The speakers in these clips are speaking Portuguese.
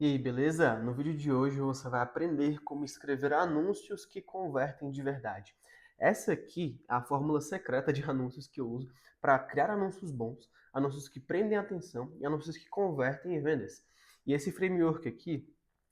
E aí, beleza? No vídeo de hoje você vai aprender como escrever anúncios que convertem de verdade. Essa aqui é a fórmula secreta de anúncios que eu uso para criar anúncios bons, anúncios que prendem a atenção e anúncios que convertem em vendas. E esse framework aqui,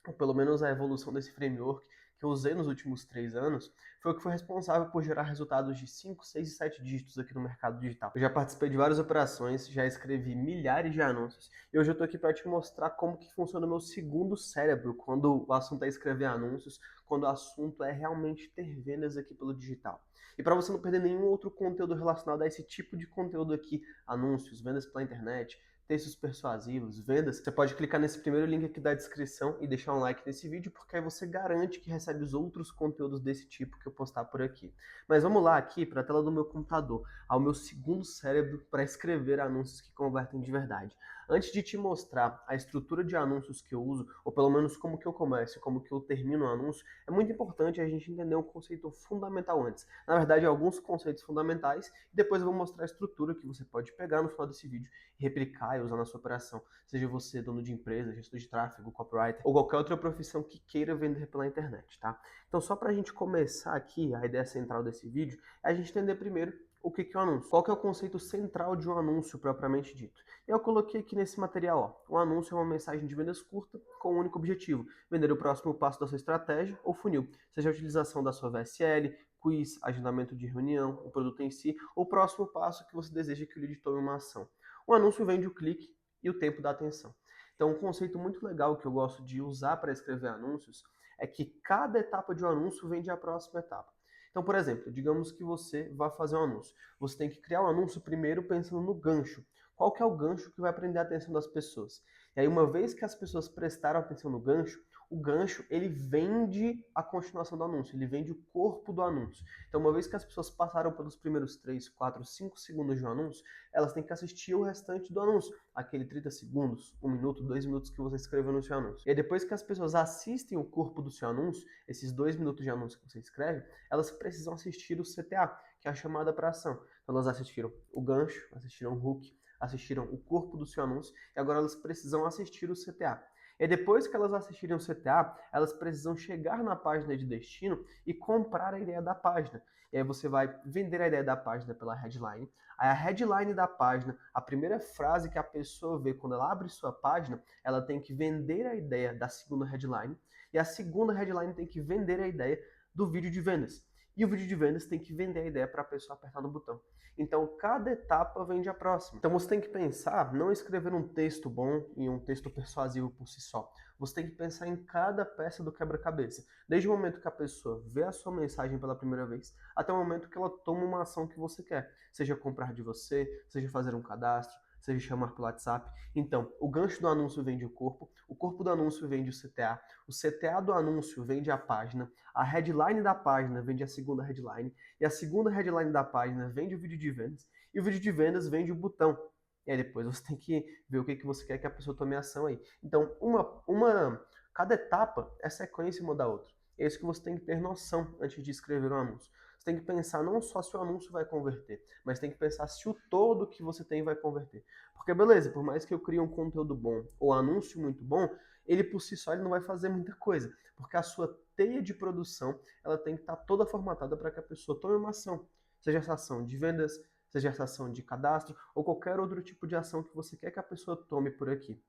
ou pelo menos a evolução desse framework que eu usei nos últimos 3 anos, foi o que foi responsável por gerar resultados de 5, 6 e 7 dígitos aqui no mercado digital. Eu já participei de várias operações, já escrevi milhares de anúncios e hoje eu estou aqui para te mostrar como que funciona o meu segundo cérebro quando o assunto é escrever anúncios, quando o assunto é realmente ter vendas aqui pelo digital. E para você não perder nenhum outro conteúdo relacionado a esse tipo de conteúdo aqui, anúncios, vendas pela internet, textos persuasivos, vendas, você pode clicar nesse primeiro link aqui da descrição e deixar um like nesse vídeo, porque aí você garante que recebe os outros conteúdos desse tipo que eu postar por aqui. Mas vamos lá aqui para a tela do meu computador, ao meu segundo cérebro para escrever anúncios que convertem de verdade. Antes de te mostrar a estrutura de anúncios que eu uso, ou pelo menos como que eu começo, como que eu termino o anúncio, é muito importante a gente entender um conceito fundamental antes. Na verdade, alguns conceitos fundamentais, e depois eu vou mostrar a estrutura que você pode pegar no final desse vídeo e replicar e usar na sua operação. Seja você dono de empresa, gestor de tráfego, copywriter, ou qualquer outra profissão que queira vender pela internet, tá? Então, só para a gente começar aqui, a ideia central desse vídeo é a gente entender primeiro o que é um anúncio. Qual que é o conceito central de um anúncio propriamente dito? Eu coloquei aqui nesse material, ó, um anúncio é uma mensagem de vendas curta com um único objetivo, vender o próximo passo da sua estratégia ou funil, seja a utilização da sua VSL, quiz, agendamento de reunião, o produto em si, ou o próximo passo que você deseja que o lead tome uma ação. O anúncio vende o clique e o tempo da atenção. Então, um conceito muito legal que eu gosto de usar para escrever anúncios é que cada etapa de um anúncio vende a próxima etapa. Então, por exemplo, digamos que você vai fazer um anúncio. Você tem que criar o anúncio primeiro pensando no gancho. Qual que é o gancho que vai prender a atenção das pessoas? E aí, uma vez que as pessoas prestaram atenção no gancho, o gancho ele vende a continuação do anúncio, ele vende o corpo do anúncio. Então, uma vez que as pessoas passaram pelos primeiros 3, 4, 5 segundos de um anúncio, elas têm que assistir o restante do anúncio, aquele 30 segundos, 1 minuto, 2 minutos que você escreveu no seu anúncio. E aí, depois que as pessoas assistem o corpo do seu anúncio, esses 2 minutos de anúncio que você escreve, elas precisam assistir o CTA, que é a chamada para ação. Então, elas assistiram o gancho, assistiram o hook, assistiram o corpo do seu anúncio e agora elas precisam assistir o CTA. E depois que elas assistirem o CTA, elas precisam chegar na página de destino e comprar a ideia da página. E aí você vai vender a ideia da página pela headline. Aí a headline da página, a primeira frase que a pessoa vê quando ela abre sua página, ela tem que vender a ideia da segunda headline. E a segunda headline tem que vender a ideia do vídeo de vendas. E o vídeo de vendas tem que vender a ideia para a pessoa apertar no botão. Então, cada etapa vende a próxima. Então, você tem que pensar, não escrever um texto bom e um texto persuasivo por si só. Você tem que pensar em cada peça do quebra-cabeça. Desde o momento que a pessoa vê a sua mensagem pela primeira vez, até o momento que ela toma uma ação que você quer. Seja comprar de você, seja fazer um cadastro, seja chamar pelo WhatsApp. Então, o gancho do anúncio vende o corpo do anúncio vende o CTA do anúncio vende a página, a headline da página vende a segunda headline, e a segunda headline da página vende o vídeo de vendas, e o vídeo de vendas vende o botão. E aí depois você tem que ver o que você quer que a pessoa tome ação aí. Então, cada etapa é sequência uma da outra. É isso que você tem que ter noção antes de escrever um anúncio. Você tem que pensar não só se o anúncio vai converter, mas tem que pensar se o todo que você tem vai converter. Porque beleza, por mais que eu crie um conteúdo bom ou anúncio muito bom, ele por si só ele não vai fazer muita coisa, porque a sua teia de produção ela tem que estar toda formatada para que a pessoa tome uma ação, seja essa ação de vendas, seja essa ação de cadastro ou qualquer outro tipo de ação que você quer que a pessoa tome por aqui.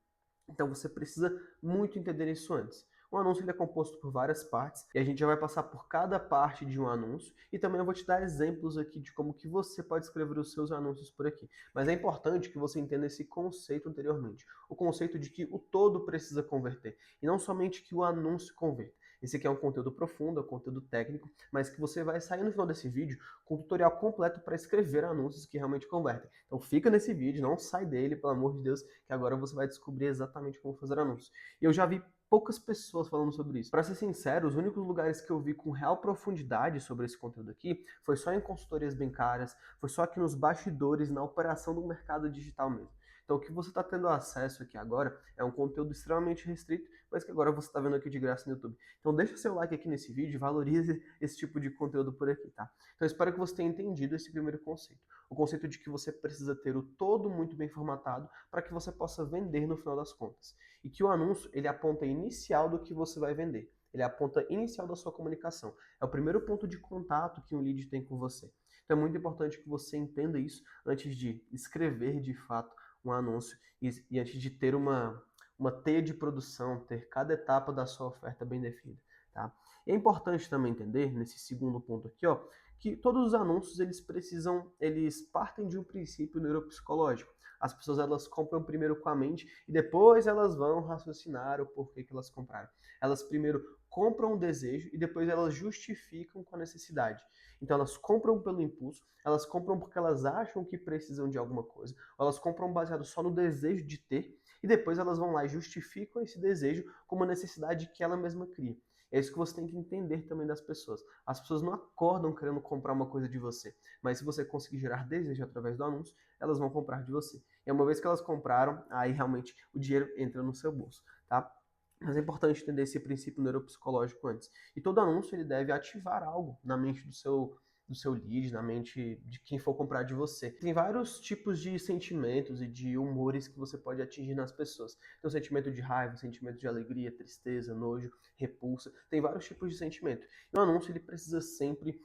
Então você precisa muito entender isso antes. O anúncio ele é composto por várias partes e a gente já vai passar por cada parte de um anúncio e também eu vou te dar exemplos aqui de como que você pode escrever os seus anúncios por aqui. Mas é importante que você entenda esse conceito anteriormente. O conceito de que o todo precisa converter e não somente que o anúncio converta. Esse aqui é um conteúdo profundo, é um conteúdo técnico, mas que você vai sair no final desse vídeo com um tutorial completo para escrever anúncios que realmente convertem. Então fica nesse vídeo, não sai dele, pelo amor de Deus, que agora você vai descobrir exatamente como fazer anúncios. E eu já vi poucas pessoas falando sobre isso. Para ser sincero, os únicos lugares que eu vi com real profundidade sobre esse conteúdo aqui foi só em consultorias bancárias, foi só aqui nos bastidores, na operação do mercado digital mesmo. Então, o que você está tendo acesso aqui agora é um conteúdo extremamente restrito, mas que agora você está vendo aqui de graça no YouTube. Então, deixa seu like aqui nesse vídeo e valorize esse tipo de conteúdo por aqui, tá? Então, espero que você tenha entendido esse primeiro conceito. O conceito de que você precisa ter o todo muito bem formatado para que você possa vender no final das contas. E que o anúncio, ele aponta a inicial do que você vai vender. Ele é a ponta inicial da sua comunicação. É o primeiro ponto de contato que um lead tem com você. Então é muito importante que você entenda isso antes de escrever de fato um anúncio e antes de ter uma teia de produção, ter cada etapa da sua oferta bem definida. Tá? E é importante também entender, nesse segundo ponto aqui, ó, que todos os anúncios eles partem de um princípio neuropsicológico. As pessoas elas compram primeiro com a mente e depois elas vão raciocinar o porquê que elas compraram. Elas primeiro compram o desejo e depois elas justificam com a necessidade. Então elas compram pelo impulso, elas compram porque elas acham que precisam de alguma coisa, ou elas compram baseado só no desejo de ter e depois elas vão lá e justificam esse desejo como uma necessidade que ela mesma cria. É isso que você tem que entender também das pessoas. As pessoas não acordam querendo comprar uma coisa de você, mas se você conseguir gerar desejo através do anúncio, elas vão comprar de você. E uma vez que elas compraram, aí realmente o dinheiro entra no seu bolso, tá? Mas é importante entender esse princípio neuropsicológico antes. E todo anúncio ele deve ativar algo na mente do seu lead, na mente de quem for comprar de você. Tem vários tipos de sentimentos e de humores que você pode atingir nas pessoas. Tem o sentimento de raiva, sentimento de alegria, tristeza, nojo, repulsa. Tem vários tipos de sentimento. E o anúncio ele precisa sempre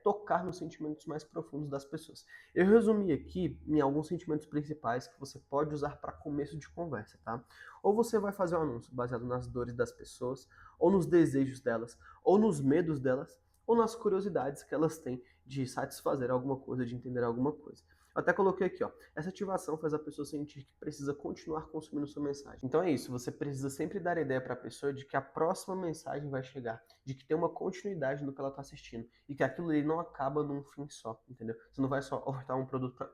tocar nos sentimentos mais profundos das pessoas. Eu resumi aqui em alguns sentimentos principais que você pode usar para começo de conversa, tá? Ou você vai fazer um anúncio baseado nas dores das pessoas, ou nos desejos delas, ou nos medos delas, ou nas curiosidades que elas têm de satisfazer alguma coisa, de entender alguma coisa. Eu até coloquei aqui, ó. Essa ativação faz a pessoa sentir que precisa continuar consumindo sua mensagem. Então é isso, você precisa sempre dar a ideia para a pessoa de que a próxima mensagem vai chegar, de que tem uma continuidade no que ela está assistindo e que aquilo ali não acaba num fim só, entendeu? Você não vai só ofertar um produto para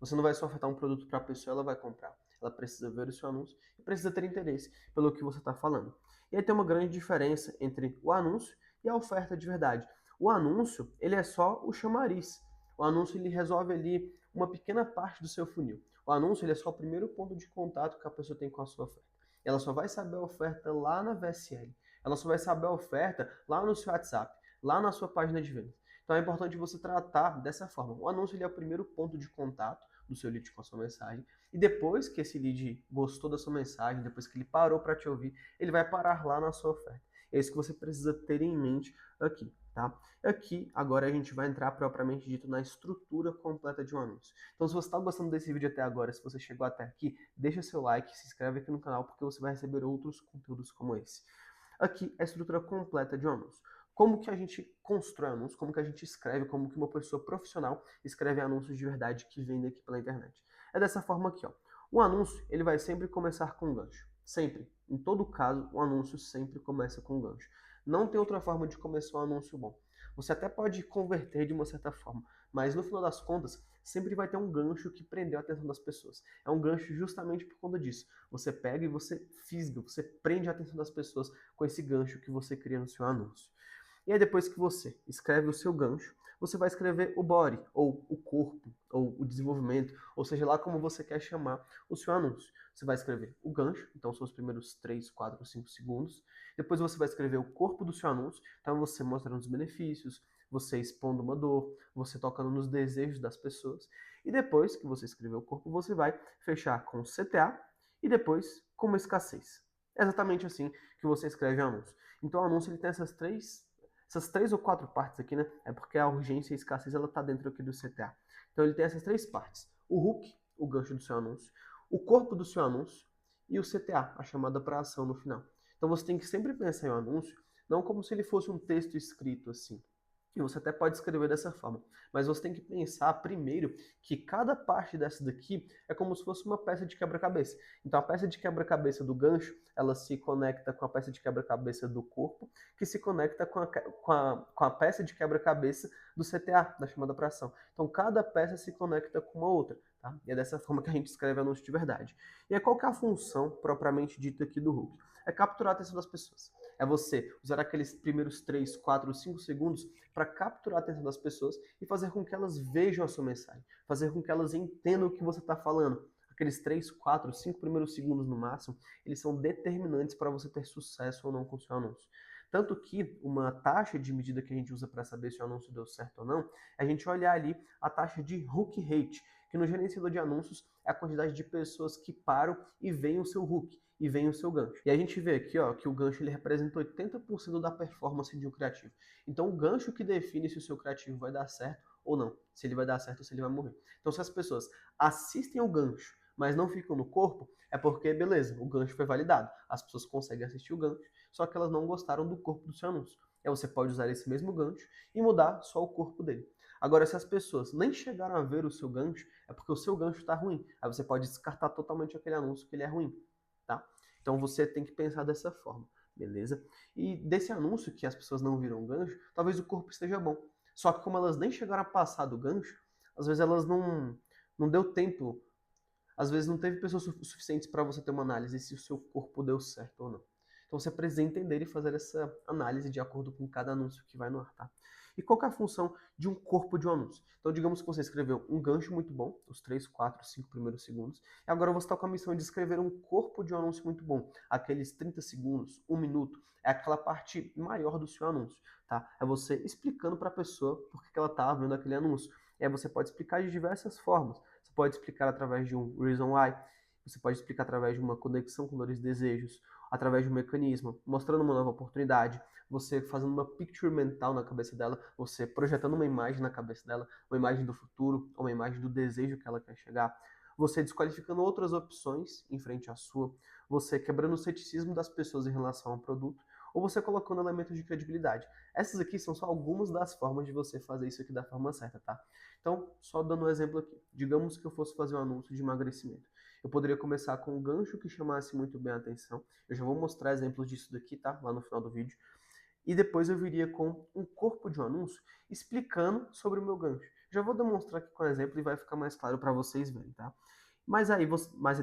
você não vai só ofertar um produto para a pessoa, ela vai comprar. Ela precisa ver o seu anúncio e precisa ter interesse pelo que você está falando. E aí tem uma grande diferença entre o anúncio e a oferta de verdade. O anúncio, ele é só o chamariz. O anúncio, ele resolve ali uma pequena parte do seu funil. O anúncio, ele é só o primeiro ponto de contato que a pessoa tem com a sua oferta. Ela só vai saber a oferta lá na VSL. Ela só vai saber a oferta lá no seu WhatsApp, lá na sua página de vendas. Então é importante você tratar dessa forma. O anúncio ele é o primeiro ponto de contato do seu lead com a sua mensagem. E depois que esse lead gostou da sua mensagem, depois que ele parou para te ouvir, ele vai parar lá na sua oferta. É isso que você precisa ter em mente aqui, tá? Aqui, agora a gente vai entrar propriamente dito na estrutura completa de um anúncio. Então, se você está gostando desse vídeo até agora, se você chegou até aqui, deixa seu like, se inscreve aqui no canal, porque você vai receber outros conteúdos como esse. Aqui é a estrutura completa de um anúncio. Como que a gente constrói anúncios, como que a gente escreve, como que uma pessoa profissional escreve anúncios de verdade que vendem aqui pela internet. É dessa forma aqui, ó. O anúncio, ele vai sempre começar com um gancho. Sempre. Em todo caso, o anúncio sempre começa com um gancho. Não tem outra forma de começar um anúncio bom. Você até pode converter de uma certa forma, mas no final das contas, sempre vai ter um gancho que prendeu a atenção das pessoas. É um gancho justamente por conta disso. Você pega e você fisga, você prende a atenção das pessoas com esse gancho que você cria no seu anúncio. E aí depois que você escreve o seu gancho, você vai escrever o body, ou o corpo, ou o desenvolvimento, ou seja lá como você quer chamar o seu anúncio. Você vai escrever o gancho, então são os primeiros 3, 4, 5 segundos. Depois você vai escrever o corpo do seu anúncio, então você mostrando os benefícios, você expondo uma dor, você tocando nos desejos das pessoas. E depois que você escrever o corpo, você vai fechar com CTA e depois com uma escassez. É exatamente assim que você escreve o anúncio. Então o anúncio ele tem essas três ou quatro partes aqui, né? É porque a urgência e a escassez ela tá dentro aqui do CTA. Então ele tem essas três partes: o hook, o gancho do seu anúncio, o corpo do seu anúncio e o CTA, a chamada para ação no final. Então você tem que sempre pensar em um anúncio não como se ele fosse um texto escrito assim. E você até pode escrever dessa forma, mas você tem que pensar primeiro que cada parte dessa daqui é como se fosse uma peça de quebra-cabeça. Então a peça de quebra-cabeça do gancho, ela se conecta com a peça de quebra-cabeça do corpo, que se conecta com a peça de quebra-cabeça do CTA, da chamada para ação. Então cada peça se conecta com uma outra. Tá? E é dessa forma que a gente escreve anúncio de verdade. E aí, qual que é a função propriamente dita aqui do hook? É capturar a atenção das pessoas. É você usar aqueles primeiros 3, 4, 5 segundos para capturar a atenção das pessoas e fazer com que elas vejam a sua mensagem, fazer com que elas entendam o que você está falando. aqueles 3, 4, 5 primeiros segundos no máximo, eles são determinantes para você ter sucesso ou não com o seu anúncio. Tanto que uma taxa de medida que a gente usa para saber se o anúncio deu certo ou não, é a gente olhar ali a taxa de hook rate, que no gerenciador de anúncios é a quantidade de pessoas que param e veem o seu hook, e veem o seu gancho. E a gente vê aqui ó, que o gancho ele representa 80% da performance de um criativo. Então o gancho que define se o seu criativo vai dar certo ou não, se ele vai dar certo ou se ele vai morrer. Então se as pessoas assistem ao gancho, mas não ficam no corpo, é porque, beleza, o gancho foi validado. As pessoas conseguem assistir o gancho, só que elas não gostaram do corpo do seu anúncio. Aí você pode usar esse mesmo gancho e mudar só o corpo dele. Agora, se as pessoas nem chegaram a ver o seu gancho, é porque o seu gancho está ruim. Aí você pode descartar totalmente aquele anúncio que ele é ruim, tá? Então você tem que pensar dessa forma, beleza? E desse anúncio que as pessoas não viram o gancho, talvez o corpo esteja bom. Só que como elas nem chegaram a passar do gancho, às vezes elas não deu tempo, às vezes não teve pessoas suficientes para você ter uma análise se o seu corpo deu certo ou não. Então você precisa entender e fazer essa análise de acordo com cada anúncio que vai no ar, tá? E qual que é a função de um corpo de um anúncio? Então digamos que você escreveu um gancho muito bom, os 3, 4, 5 primeiros segundos, e agora você está com a missão de escrever um corpo de um anúncio muito bom, aqueles 30 segundos, 1 minuto, é aquela parte maior do seu anúncio, tá? É você explicando para a pessoa por que ela está vendo aquele anúncio. E aí você pode explicar de diversas formas. Você pode explicar através de um reason why, você pode explicar através de uma conexão com dores e desejos, através de um mecanismo, mostrando uma nova oportunidade, você fazendo uma picture mental na cabeça dela, você projetando uma imagem na cabeça dela, uma imagem do futuro, uma imagem do desejo que ela quer chegar, você desqualificando outras opções em frente à sua, você quebrando o ceticismo das pessoas em relação ao produto, ou você colocando elementos de credibilidade. Essas aqui são só algumas das formas de você fazer isso aqui da forma certa, tá? Então, só dando um exemplo aqui. Digamos que eu fosse fazer um anúncio de emagrecimento. Eu poderia começar com um gancho que chamasse muito bem a atenção. Eu já vou mostrar exemplos disso daqui, tá? Lá no final do vídeo. E depois eu viria com um corpo de um anúncio explicando sobre o meu gancho. Já vou demonstrar aqui com um exemplo e vai ficar mais claro para vocês verem, tá? Mas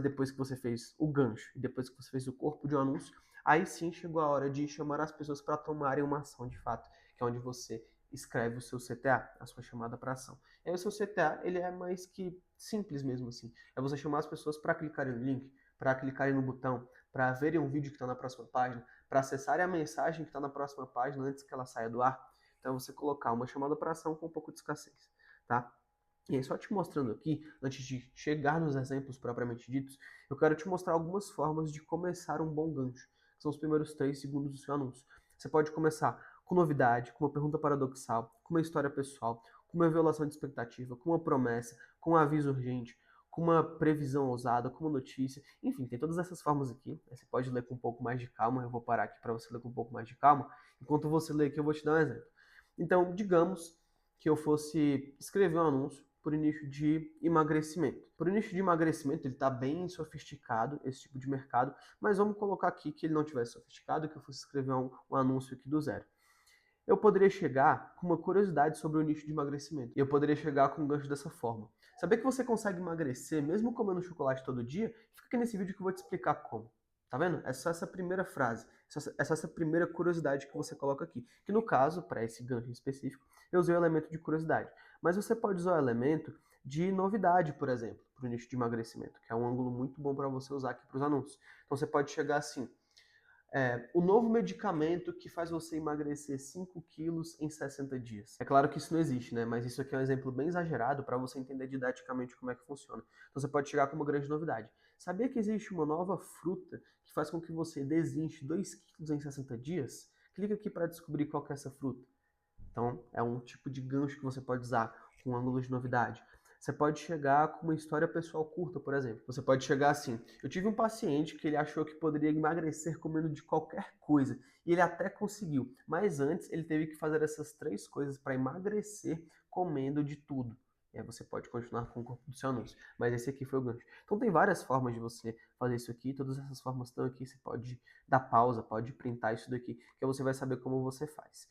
depois que você fez o gancho e depois que você fez o corpo de um anúncio, aí sim chegou a hora de chamar as pessoas para tomarem uma ação de fato, que é onde você escreve o seu CTA, a sua chamada para ação. E aí o seu CTA, ele é mais que simples mesmo assim. É você chamar as pessoas para clicarem no link, para clicarem no botão, para verem um vídeo que está na próxima página, para acessarem a mensagem que está na próxima página antes que ela saia do ar. Então você colocar uma chamada para ação com um pouco de escassez, tá? E aí, só te mostrando aqui, antes de chegar nos exemplos propriamente ditos, eu quero te mostrar algumas formas de começar um bom gancho, que são os primeiros 3 segundos do seu anúncio. Você pode começar com novidade, com uma pergunta paradoxal, com uma história pessoal, com uma violação de expectativa, com uma promessa, com um aviso urgente, com uma previsão ousada, com uma notícia. Enfim, tem todas essas formas aqui. Você pode ler com um pouco mais de calma, eu vou parar aqui para você ler com um pouco mais de calma. Enquanto você lê aqui, eu vou te dar um exemplo. Então, digamos que eu fosse escrever um anúncio por um nicho de emagrecimento. Por um nicho de emagrecimento, ele está bem sofisticado, esse tipo de mercado, mas vamos colocar aqui que ele não tivesse sofisticado, que eu fosse escrever um anúncio aqui do zero. Eu poderia chegar com uma curiosidade sobre o nicho de emagrecimento. Eu poderia chegar com um gancho dessa forma. Saber que você consegue emagrecer mesmo comendo chocolate todo dia? Fica aqui nesse vídeo que eu vou te explicar como. Tá vendo? É só essa primeira frase, é só essa primeira curiosidade que você coloca aqui. Que no caso, para esse gancho em específico, eu usei o elemento de curiosidade. Mas você pode usar o elemento de novidade, por exemplo, para o nicho de emagrecimento, que é um ângulo muito bom para você usar aqui para os anúncios. Então você pode chegar assim: o novo medicamento que faz você emagrecer 5 quilos em 60 dias. É claro que isso não existe, né? Mas isso aqui é um exemplo bem exagerado para você entender didaticamente como é que funciona. Então você pode chegar com uma grande novidade. Sabia que existe uma nova fruta que faz com que você desinche 2 quilos em 60 dias? Clica aqui para descobrir qual que é essa fruta. Então, é um tipo de gancho que você pode usar com um ângulo de novidade. Você pode chegar com uma história pessoal curta, por exemplo. Você pode chegar assim: eu tive um paciente que ele achou que poderia emagrecer comendo de qualquer coisa, e ele até conseguiu, mas antes ele teve que fazer essas 3 coisas para emagrecer comendo de tudo. E aí você pode continuar com o corpo do seu anúncio, mas esse aqui foi o gancho. Então tem várias formas de você fazer isso aqui, todas essas formas estão aqui, você pode dar pausa, pode printar isso daqui, que você vai saber como você faz.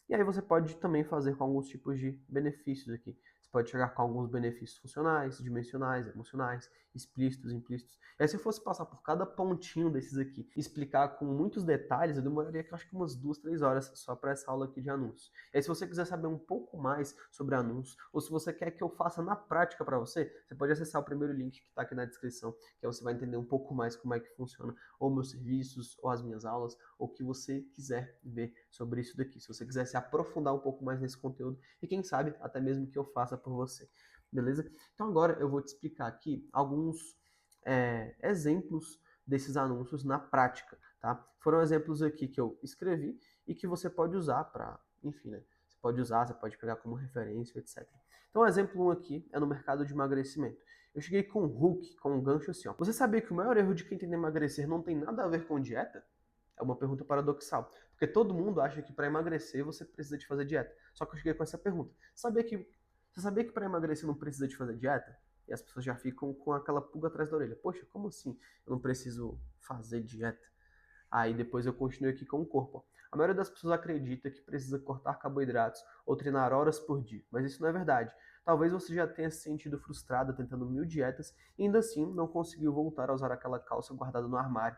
E aí você pode também fazer com alguns tipos de benefícios aqui. Você pode chegar com alguns benefícios funcionais, dimensionais, emocionais, explícitos, implícitos. E aí, se eu fosse passar por cada pontinho desses aqui, explicar com muitos detalhes, eu demoraria, acho que umas 2, 3 horas só para essa aula aqui de anúncios. E aí, se você quiser saber um pouco mais sobre anúncios, ou se você quer que eu faça na prática para você, você pode acessar o primeiro link que está aqui na descrição, que aí você vai entender um pouco mais como é que funciona, ou meus serviços, ou as minhas aulas, ou o que você quiser ver sobre isso daqui. Se você quiser se aprofundar um pouco mais nesse conteúdo, e quem sabe até mesmo que eu faça por você, beleza? Então agora eu vou te explicar aqui alguns exemplos desses anúncios na prática, tá? Foram exemplos aqui que eu escrevi e que você pode usar para, enfim, né? Você pode usar, você pode pegar como referência, etc. Então, o exemplo 1 aqui é no mercado de emagrecimento. Eu cheguei com um hook, com um gancho assim, ó. Você sabia que o maior erro de quem tenta emagrecer não tem nada a ver com dieta? É uma pergunta paradoxal. Porque todo mundo acha que para emagrecer você precisa de fazer dieta. Só que eu cheguei com essa pergunta. Você sabia que para emagrecer não precisa de fazer dieta? E as pessoas já ficam com aquela pulga atrás da orelha. Poxa, como assim eu não preciso fazer dieta? Aí depois eu continuo aqui com o corpo. A maioria das pessoas acredita que precisa cortar carboidratos ou treinar horas por dia, mas isso não é verdade. Talvez você já tenha se sentido frustrado tentando 1000 dietas e ainda assim não conseguiu voltar a usar aquela calça guardada no armário.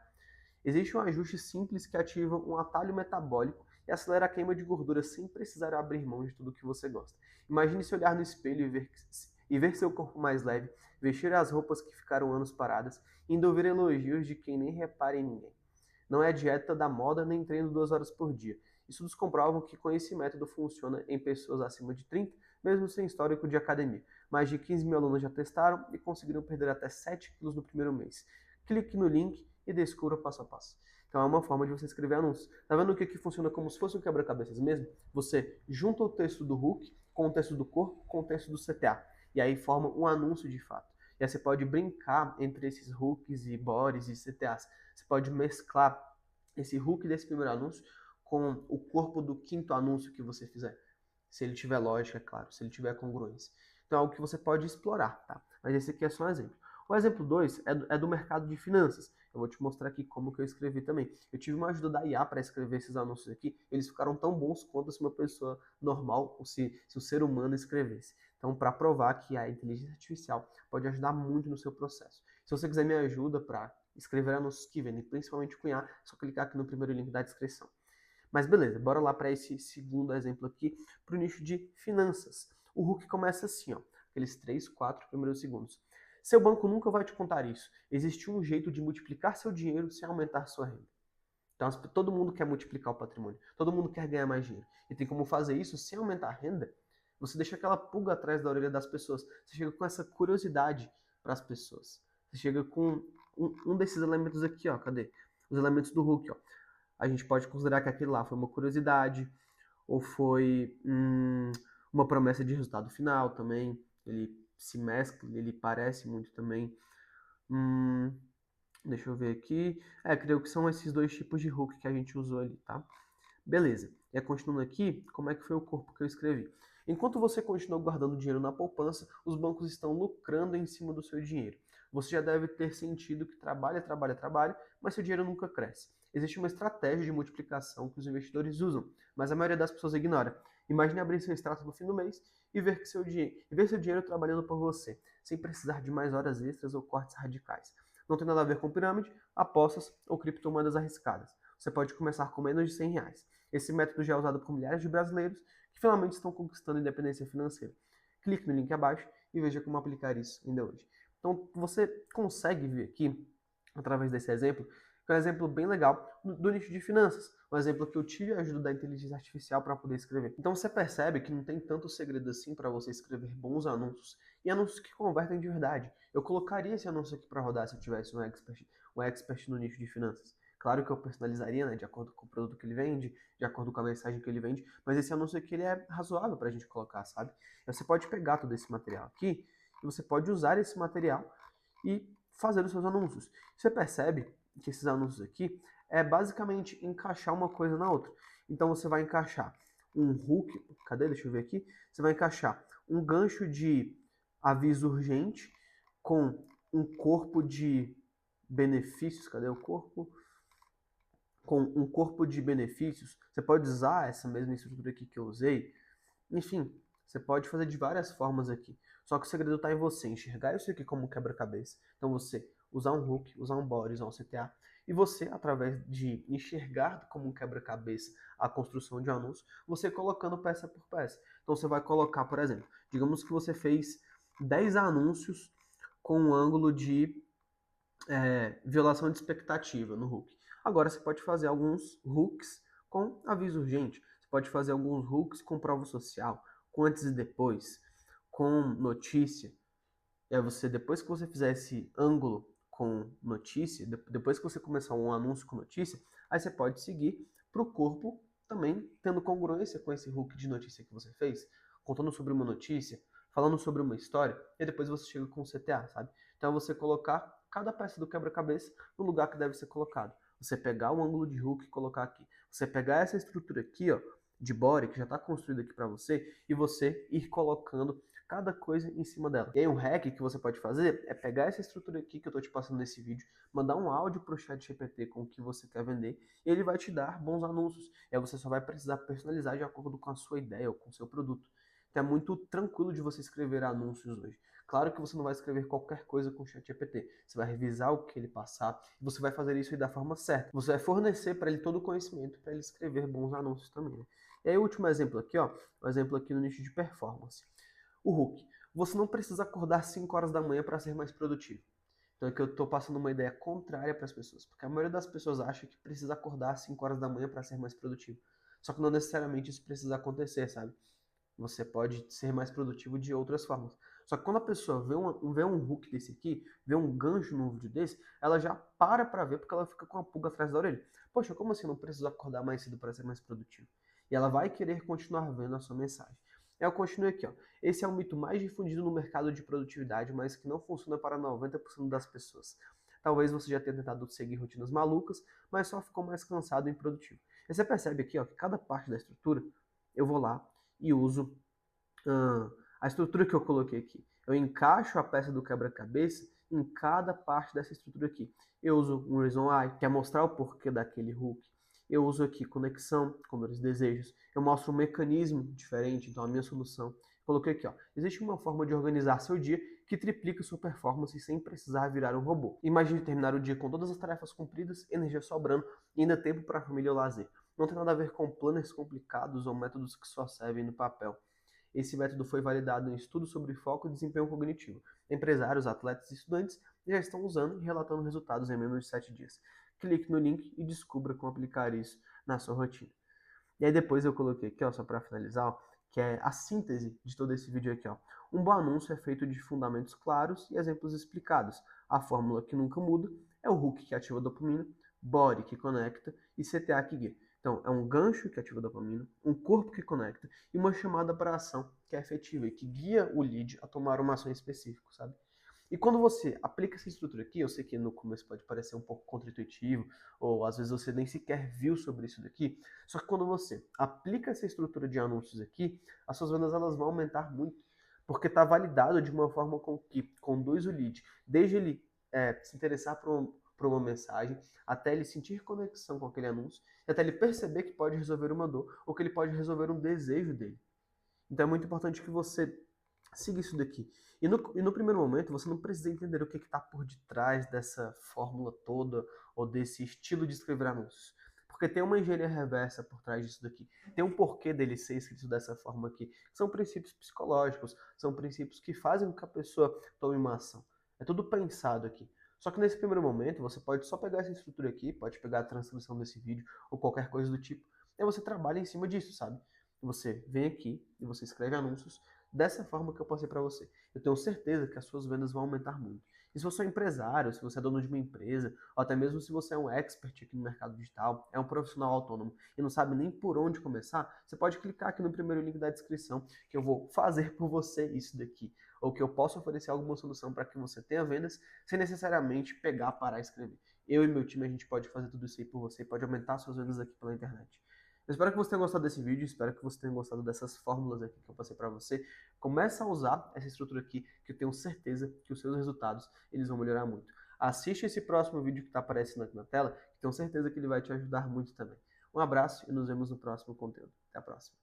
Existe um ajuste simples que ativa um atalho metabólico e acelera a queima de gordura sem precisar abrir mão de tudo que você gosta. Imagine se olhar no espelho e ver seu corpo mais leve, vestir as roupas que ficaram anos paradas e ainda ouvir elogios de quem nem repara em ninguém. Não é dieta da moda nem treino 2 horas por dia. Estudos comprovam que com esse método funciona em pessoas acima de 30, mesmo sem histórico de academia. Mais de 15 mil alunos já testaram e conseguiram perder até 7 quilos no primeiro mês. Clique no link e descubra passo a passo. Então é uma forma de você escrever anúncios. Tá vendo que aqui funciona como se fosse um quebra-cabeças mesmo? Você junta o texto do hook com o texto do corpo com o texto do CTA. E aí forma um anúncio de fato. E aí você pode brincar entre esses hooks e bodies e CTAs. Você pode mesclar esse hook desse primeiro anúncio com o corpo do quinto anúncio que você fizer. Se ele tiver lógica, é claro, se ele tiver congruência. Então é algo que você pode explorar, tá? Mas esse aqui é só um exemplo. O exemplo 2 é do mercado de finanças. Eu vou te mostrar aqui como que eu escrevi também. Eu tive uma ajuda da IA para escrever esses anúncios aqui. Eles ficaram tão bons quanto se uma pessoa normal, ou se o ser humano escrevesse. Então, para provar que a inteligência artificial pode ajudar muito no seu processo. Se você quiser me ajuda para escrever anúncios que vendem, principalmente com IA, é só clicar aqui no primeiro link da descrição. Mas beleza, bora lá para esse segundo exemplo aqui, para o nicho de finanças. O hook começa assim, ó, aqueles 3, 4 primeiros segundos. Seu banco nunca vai te contar isso. Existe um jeito de multiplicar seu dinheiro sem aumentar sua renda. Então, todo mundo quer multiplicar o patrimônio. Todo mundo quer ganhar mais dinheiro. E tem como fazer isso sem aumentar a renda? Você deixa aquela pulga atrás da orelha das pessoas. Você chega com essa curiosidade para as pessoas. Você chega com um desses elementos aqui, ó. Cadê? Os elementos do hook, ó. A gente pode considerar que aquele lá foi uma curiosidade ou foi uma promessa de resultado final também. Ele se mescla, ele parece muito também. Deixa eu ver aqui. Creio que são esses dois tipos de hook que a gente usou ali, tá? Beleza. E continuando aqui, como é que foi o corpo que eu escrevi? Enquanto você continua guardando dinheiro na poupança, os bancos estão lucrando em cima do seu dinheiro. Você já deve ter sentido que trabalha, trabalha, trabalha, mas seu dinheiro nunca cresce. Existe uma estratégia de multiplicação que os investidores usam, mas a maioria das pessoas ignora. Imagine abrir seu extrato no fim do mês e ver seu dinheiro trabalhando por você, sem precisar de mais horas extras ou cortes radicais. Não tem nada a ver com pirâmide, apostas ou criptomoedas arriscadas. Você pode começar com menos de R$ 100. Esse método já é usado por milhares de brasileiros que finalmente estão conquistando independência financeira. Clique no link abaixo e veja como aplicar isso ainda hoje. Então, você consegue ver aqui, através desse exemplo, que é um exemplo bem legal do nicho de finanças. Um exemplo que eu tive a ajuda da inteligência artificial para poder escrever. Então, você percebe que não tem tanto segredo assim para você escrever bons anúncios e anúncios que convertem de verdade. Eu colocaria esse anúncio aqui para rodar se eu tivesse um expert no nicho de finanças. Claro que eu personalizaria, né, de acordo com o produto que ele vende, de acordo com a mensagem que ele vende, mas esse anúncio aqui ele é razoável para a gente colocar, sabe? Você pode pegar todo esse material aqui e você pode usar esse material e fazer os seus anúncios. Você percebe que esses anúncios aqui é basicamente encaixar uma coisa na outra. Então você vai encaixar um hook, cadê? Deixa eu ver aqui. Você vai encaixar um gancho de aviso urgente com um corpo de benefícios, cadê o corpo? Com um corpo de benefícios, você pode usar essa mesma estrutura aqui que eu usei. Enfim, Você pode fazer de várias formas aqui. Só que o segredo está em você enxergar isso aqui como um quebra-cabeça. Então você usar um hook, usar um body, usar um CTA. E você, através de enxergar como um quebra-cabeça a construção de um anúncio, você colocando peça por peça. Então você vai colocar, por exemplo, digamos que você fez 10 anúncios com um ângulo de violação de expectativa no hook. Agora você pode fazer alguns hooks com aviso urgente. Você pode fazer alguns hooks com prova social, com antes e depois, com notícia. E aí você, depois que você fizer esse ângulo com notícia, depois que você começar um anúncio com notícia, aí você pode seguir para o corpo também tendo congruência com esse hook de notícia que você fez, contando sobre uma notícia, falando sobre uma história, e depois você chega com o CTA, sabe? Então você colocar cada peça do quebra-cabeça no lugar que deve ser colocado. Você pegar o ângulo de hook e colocar aqui. Você pegar essa estrutura aqui, ó, de body, que já está construída aqui para você, e você ir colocando cada coisa em cima dela. E aí um hack que você pode fazer é pegar essa estrutura aqui que eu estou te passando nesse vídeo, mandar um áudio para o ChatGPT com o que você quer vender, e ele vai te dar bons anúncios. E aí você só vai precisar personalizar de acordo com a sua ideia ou com o seu produto. Então é muito tranquilo de você escrever anúncios hoje. Claro que você não vai escrever qualquer coisa com o ChatGPT. Você vai revisar o que ele passar e você vai fazer isso da forma certa. Você vai fornecer para ele todo o conhecimento para ele escrever bons anúncios também, né? E aí o último exemplo aqui, ó, um exemplo aqui no nicho de performance. O hook. Você não precisa acordar 5 horas da manhã para ser mais produtivo. Então é que eu estou passando uma ideia contrária para as pessoas, porque a maioria das pessoas acha que precisa acordar 5 horas da manhã para ser mais produtivo. Só que não necessariamente isso precisa acontecer, sabe? Você pode ser mais produtivo de outras formas. Só que quando a pessoa vê um hook desse aqui, vê um gancho num vídeo desse, ela já para ver porque ela fica com a pulga atrás da orelha. Poxa, como assim eu não preciso acordar mais cedo para ser mais produtivo? E ela vai querer continuar vendo a sua mensagem. Eu continuo aqui, ó. Esse é o mito mais difundido no mercado de produtividade, mas que não funciona para 90% das pessoas. Talvez você já tenha tentado seguir rotinas malucas, mas só ficou mais cansado e improdutivo. E você percebe aqui, ó, que cada parte da estrutura, eu vou lá e uso a estrutura que eu coloquei aqui. Eu encaixo a peça do quebra-cabeça em cada parte dessa estrutura aqui. Eu uso um reason why, que é mostrar o porquê daquele hook. Eu uso aqui conexão com os desejos. Eu mostro um mecanismo diferente, então a minha solução. Coloquei aqui, ó. Existe uma forma de organizar seu dia que triplica sua performance sem precisar virar um robô. Imagine terminar o dia com todas as tarefas cumpridas, energia sobrando e ainda tempo para a família ou lazer. Não tem nada a ver com planners complicados ou métodos que só servem no papel. Esse método foi validado em estudos sobre foco e desempenho cognitivo. Empresários, atletas e estudantes já estão usando e relatando resultados em menos de 7 dias. Clique no link e descubra como aplicar isso na sua rotina. E aí depois eu coloquei aqui, ó, só para finalizar, ó, que é a síntese de todo esse vídeo aqui, ó. Um bom anúncio é feito de fundamentos claros e exemplos explicados. A fórmula que nunca muda é o hook que ativa a dopamina, body que conecta e CTA que guia. Então, é um gancho que ativa a dopamina, um corpo que conecta e uma chamada para ação que é efetiva e que guia o lead a tomar uma ação específica, sabe? E quando você aplica essa estrutura aqui, eu sei que no começo pode parecer um pouco contra-intuitivo, ou às vezes você nem sequer viu sobre isso daqui, só que quando você aplica essa estrutura de anúncios aqui, as suas vendas elas vão aumentar muito, porque está validado de uma forma com que conduz o lead, desde ele se interessar por uma mensagem, até ele sentir conexão com aquele anúncio, e até ele perceber que pode resolver uma dor, ou que ele pode resolver um desejo dele. Então é muito importante que você siga isso daqui. E no primeiro momento, você não precisa entender o que está por detrás dessa fórmula toda ou desse estilo de escrever anúncios. Porque tem uma engenharia reversa por trás disso daqui. Tem um porquê dele ser escrito dessa forma aqui. São princípios psicológicos, são princípios que fazem com que a pessoa tome uma ação. É tudo pensado aqui. Só que nesse primeiro momento, você pode só pegar essa estrutura aqui, pode pegar a transcrição desse vídeo ou qualquer coisa do tipo, e você trabalha em cima disso, sabe? Você vem aqui e você escreve anúncios dessa forma que eu passei para você. Eu tenho certeza que as suas vendas vão aumentar muito. E se você é um empresário, se você é dono de uma empresa, ou até mesmo se você é um expert aqui no mercado digital, é um profissional autônomo e não sabe nem por onde começar, você pode clicar aqui no primeiro link da descrição que eu vou fazer por você isso daqui. Ou que eu posso oferecer alguma solução para que você tenha vendas sem necessariamente pegar, parar e escrever. Eu e meu time, a gente pode fazer tudo isso aí por você, pode aumentar suas vendas aqui pela internet. Eu espero que você tenha gostado desse vídeo, espero que você tenha gostado dessas fórmulas aqui que eu passei para você. Começa a usar essa estrutura aqui, que eu tenho certeza que os seus resultados eles vão melhorar muito. Assiste esse próximo vídeo que está aparecendo aqui na tela, que tenho certeza que ele vai te ajudar muito também. Um abraço e nos vemos no próximo conteúdo. Até a próxima.